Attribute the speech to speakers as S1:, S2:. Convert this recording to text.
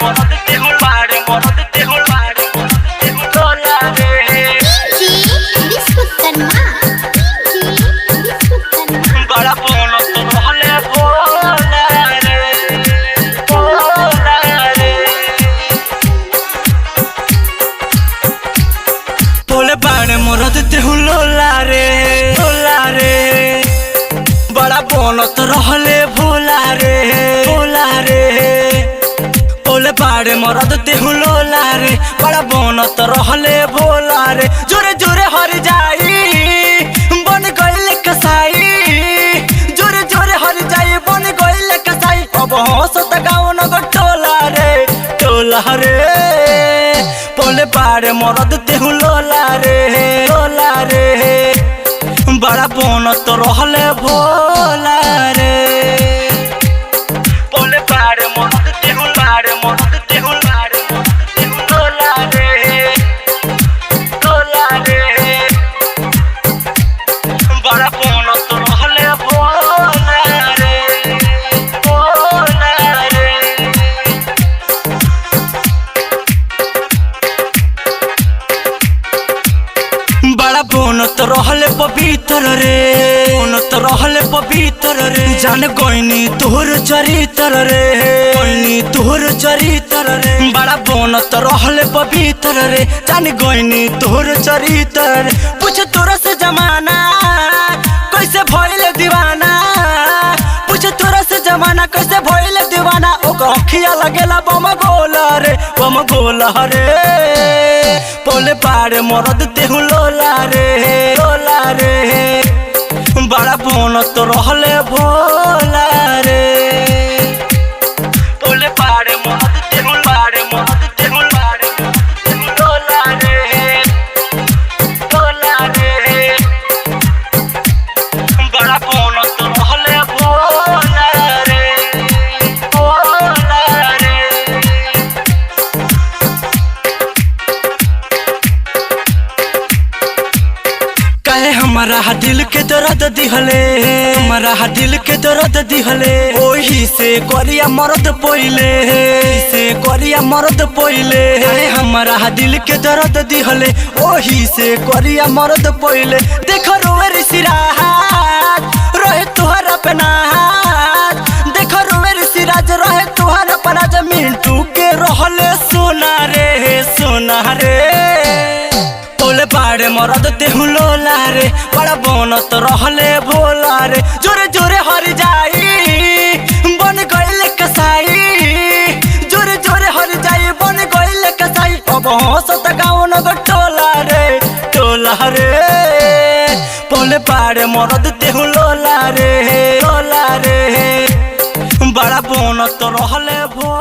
S1: मरद तेहुल बाड़े मरद तेहुल बाड़े टोला रे बड़ा बोनत रहले भोला रे भोले बाड़े मरद तेहुल लोला रे बड़ा बोनत रहले भोला रे भोले बाड़े मरद तेहुल लोला रे बड़ा बोनत रहले भोला रे जोरे जोरे हर जाई बन गइल कसाई जोरे जोरे हर जाई बन गइल कसाई अब हंसत गाँव नगर टोला रे भोले बाड़े मरद तेहुल लोला रे बड़ा बोनत रहले भोला रे भोले बाड़े मरद तेहुल बाड़े मरद तेहुल बाड़े टोला रे बड़ा बोनत रहले भोला रे बड़ा बोनत रहले पवित्र रे जान गइनी तोहर चरित्र रे बड़ा बोनत रहले पवित्र रे जान गइनी तोहर चरित्र रे पूछ तोरा से जमाना कैसे भइल दीवाना पूछ तोरा से जमाना कैसे भइल दीवाना ओकर अखिया लगेला बम गोला रे भोले बाड़े मरद तेहुल लोला रे बड़ा बोनत रहले भोला रे भोले बाड़े मरद तेहुल बाड़े मरद तेहुल बाड़े टोला रे बड़ा बोनत रहले भोला रे कहे हमारा दिल के दर्द दिहले ओही से करिया मरद पहिले कहे हमारा दिल के दर्द दिहले ओही से करिया मरद पहिले देख रोवे सिराज रहे तुहरा पनाज देख रोवे सिराज रहे तुहरा पनाज मिंटू के रहले सोना रे भोले बाड़े मरद तेहुल लोला रे बड़ा बोनत रहले भोला रे जोरे जोरे हर जाई बन गइल कसाई जोरे जोरे हर जाई बन गइल कसाई अब हंसत गाँव नगर टोला रे भोले बाड़े मरद तेहुल लोला रे बड़ा बोनत रहले भोला।